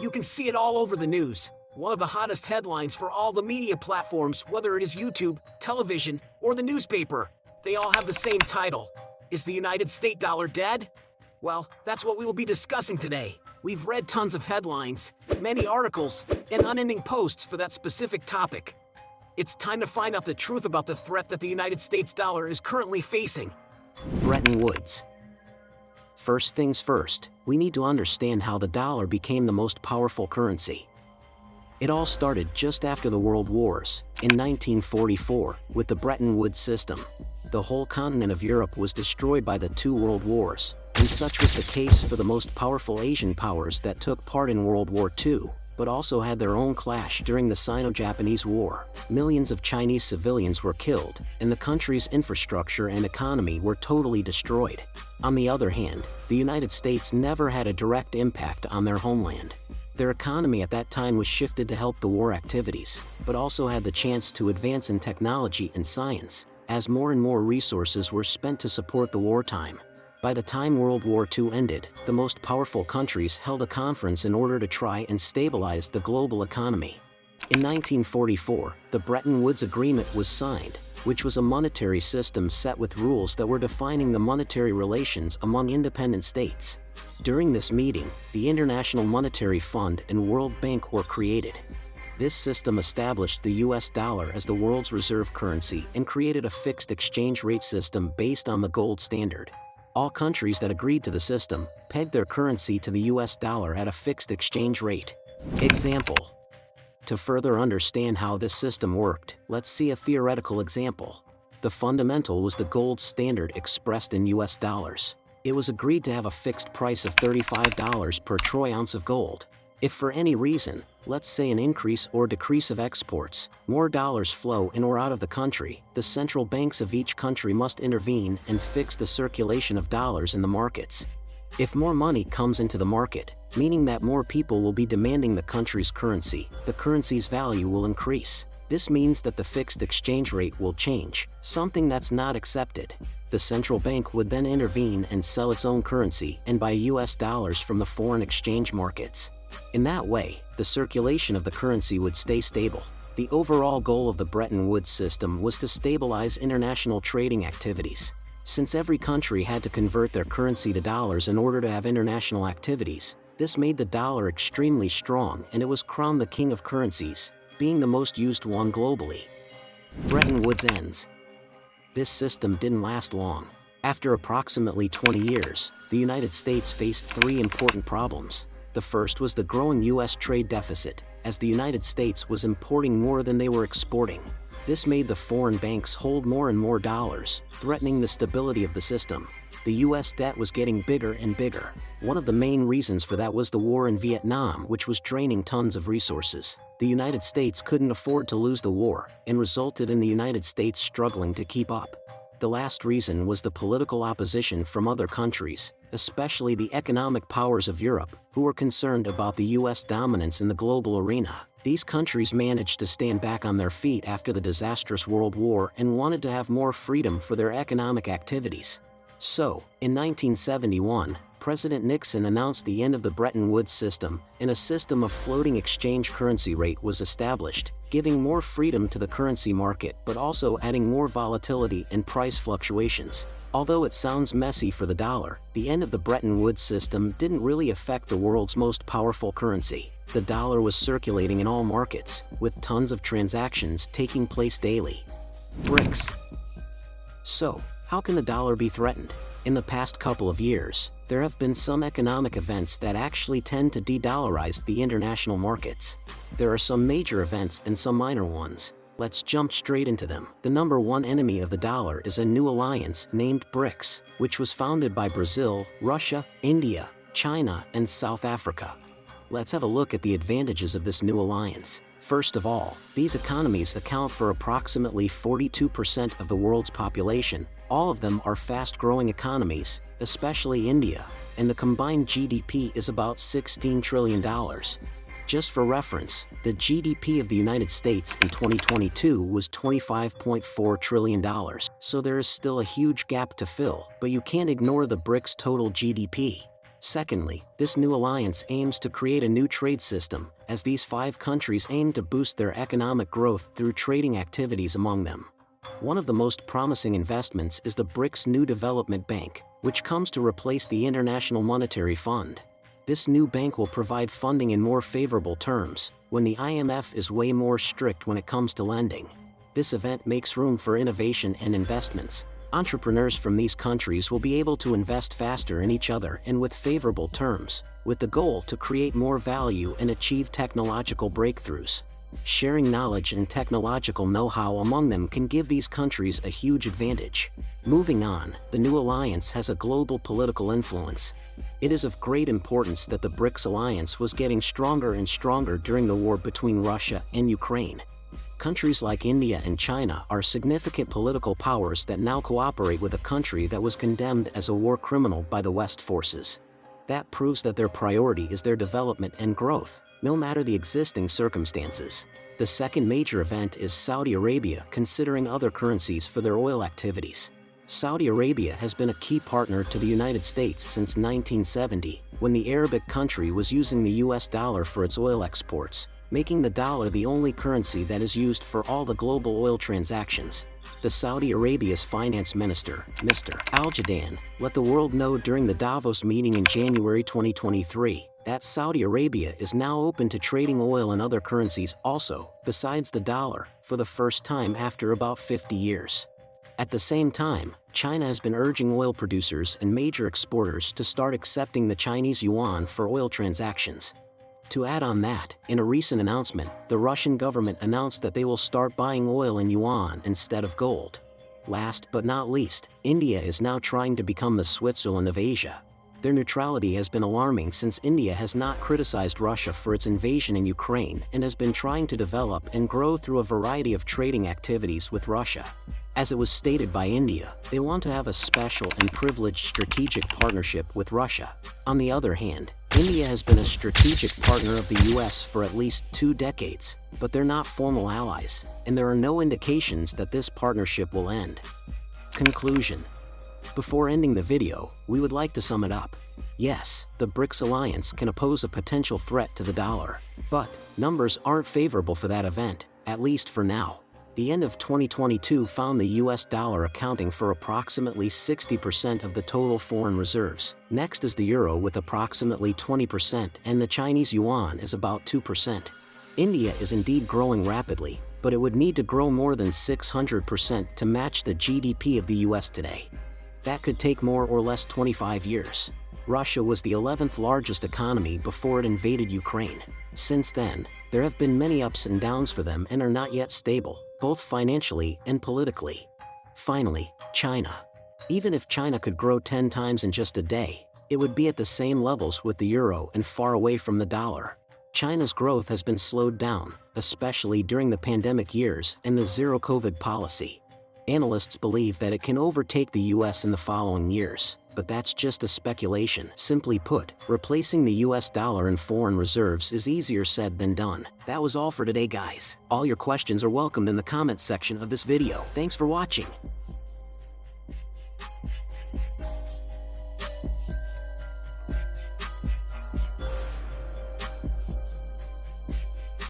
You can see it all over the news. One of the hottest headlines for all the media platforms, whether it is YouTube, television, or the newspaper, they all have the same title. Is the United States dollar dead? Well, that's what we will be discussing today. We've read tons of headlines, many articles, and unending posts for that specific topic. It's time to find out the truth about the threat that the United States dollar is currently facing. Bretton Woods. First things first, we need to understand how the dollar became the most powerful currency. It all started just after the World Wars, in 1944, with the Bretton Woods system. The whole continent of Europe was destroyed by the two world wars, and such was the case for the most powerful Asian powers that took part in World War II, but also had their own clash during the Sino-Japanese War. Millions of Chinese civilians were killed, and the country's infrastructure and economy were totally destroyed. On the other hand, the United States never had a direct impact on their homeland. Their economy at that time was shifted to help the war activities, but also had the chance to advance in technology and science, as more and more resources were spent to support the wartime. By the time World War II ended, the most powerful countries held a conference in order to try and stabilize the global economy. In 1944, the Bretton Woods Agreement was signed, which was a monetary system set with rules that were defining the monetary relations among independent states. During this meeting, the International Monetary Fund and World Bank were created. This system established the US dollar as the world's reserve currency and created a fixed exchange rate system based on the gold standard. All countries that agreed to the system pegged their currency to the US dollar at a fixed exchange rate. Example. To further understand how this system worked, let's see a theoretical example. The fundamental was the gold standard expressed in US dollars. It was agreed to have a fixed price of $35 per troy ounce of gold. If for any reason, let's say an increase or decrease of exports, more dollars flow in or out of the country, the central banks of each country must intervene and fix the circulation of dollars in the markets. If more money comes into the market, meaning that more people will be demanding the country's currency, the currency's value will increase. This means that the fixed exchange rate will change, something that's not accepted. The central bank would then intervene and sell its own currency and buy US dollars from the foreign exchange markets. In that way, the circulation of the currency would stay stable. The overall goal of the Bretton Woods system was to stabilize international trading activities. Since every country had to convert their currency to dollars in order to have international activities, this made the dollar extremely strong, and it was crowned the king of currencies, being the most used one globally. Bretton Woods ends. This system didn't last long. After approximately 20 years, the United States faced three important problems. The first was the growing US trade deficit, as the United States was importing more than they were exporting. This made the foreign banks hold more and more dollars, threatening the stability of the system. The US debt was getting bigger and bigger. One of the main reasons for that was the war in Vietnam, which was draining tons of resources. The United States couldn't afford to lose the war, and resulted in the United States struggling to keep up. The last reason was the political opposition from other countries, especially the economic powers of Europe, who were concerned about the US dominance in the global arena. These countries managed to stand back on their feet after the disastrous World War and wanted to have more freedom for their economic activities. So, in 1971, President Nixon announced the end of the Bretton Woods system, and a system of floating exchange currency rate was established, giving more freedom to the currency market but also adding more volatility and price fluctuations. Although it sounds messy for the dollar, the end of the Bretton Woods system didn't really affect the world's most powerful currency. The dollar was circulating in all markets, with tons of transactions taking place daily. BRICS. So, how can the dollar be threatened? In the past couple of years, there have been some economic events that actually tend to de-dollarize the international markets. There are some major events and some minor ones. Let's jump straight into them. The number one enemy of the dollar is a new alliance named BRICS, which was founded by Brazil, Russia, India, China, and South Africa. Let's have a look at the advantages of this new alliance. First of all, these economies account for approximately 42% of the world's population. All of them are fast-growing economies, especially India, and the combined GDP is about $16 trillion. Just for reference, the GDP of the United States in 2022 was $25.4 trillion, so there is still a huge gap to fill, but you can't ignore the BRICS total GDP. Secondly, this new alliance aims to create a new trade system, as these 5 countries aim to boost their economic growth through trading activities among them. One of the most promising investments is the BRICS New Development Bank, which comes to replace the International Monetary Fund. This new bank will provide funding in more favorable terms, when the IMF is way more strict when it comes to lending. This event makes room for innovation and investments. Entrepreneurs from these countries will be able to invest faster in each other and with favorable terms, with the goal to create more value and achieve technological breakthroughs. Sharing knowledge and technological know-how among them can give these countries a huge advantage. Moving on, the new alliance has a global political influence. It is of great importance that the BRICS alliance was getting stronger and stronger during the war between Russia and Ukraine. Countries like India and China are significant political powers that now cooperate with a country that was condemned as a war criminal by the West forces. That proves that their priority is their development and growth, no matter the existing circumstances. The second major event is Saudi Arabia considering other currencies for their oil activities. Saudi Arabia has been a key partner to the United States since 1970, when the Arabic country was using the US dollar for its oil exports, making the dollar the only currency that is used for all the global oil transactions. The Saudi Arabia's finance minister, Mr. Al-Jadaan, let the world know during the Davos meeting in January 2023 that Saudi Arabia is now open to trading oil and other currencies also, besides the dollar, for the first time after about 50 years. At the same time, China has been urging oil producers and major exporters to start accepting the Chinese yuan for oil transactions. To add on that, in a recent announcement, the Russian government announced that they will start buying oil in yuan instead of gold. Last but not least, India is now trying to become the Switzerland of Asia. Their neutrality has been alarming since India has not criticized Russia for its invasion in Ukraine and has been trying to develop and grow through a variety of trading activities with Russia. As it was stated by India, they want to have a special and privileged strategic partnership with Russia. On the other hand, India has been a strategic partner of the US for at least 2 decades, but they're not formal allies, and there are no indications that this partnership will end. Conclusion. Before ending the video, we would like to sum it up. Yes, the BRICS alliance can oppose a potential threat to the dollar, but numbers aren't favorable for that event, at least for now. The end of 2022 found the US dollar accounting for approximately 60% of the total foreign reserves. Next is the euro with approximately 20%, and the Chinese yuan is about 2%. India is indeed growing rapidly, but it would need to grow more than 600% to match the GDP of the US today. That could take more or less 25 years. Russia was the 11th largest economy before it invaded Ukraine. Since then, there have been many ups and downs for them and are not yet stable, both financially and politically. Finally, China. Even if China could grow 10 times in just a day, it would be at the same levels with the euro and far away from the dollar. China's growth has been slowed down, especially during the pandemic years and the zero-COVID policy. Analysts believe that it can overtake the US in the following years, but that's just a speculation. Simply put, replacing the US dollar in foreign reserves is easier said than done. That was all for today, guys. All your questions are welcomed in the comments section of this video. Thanks for watching.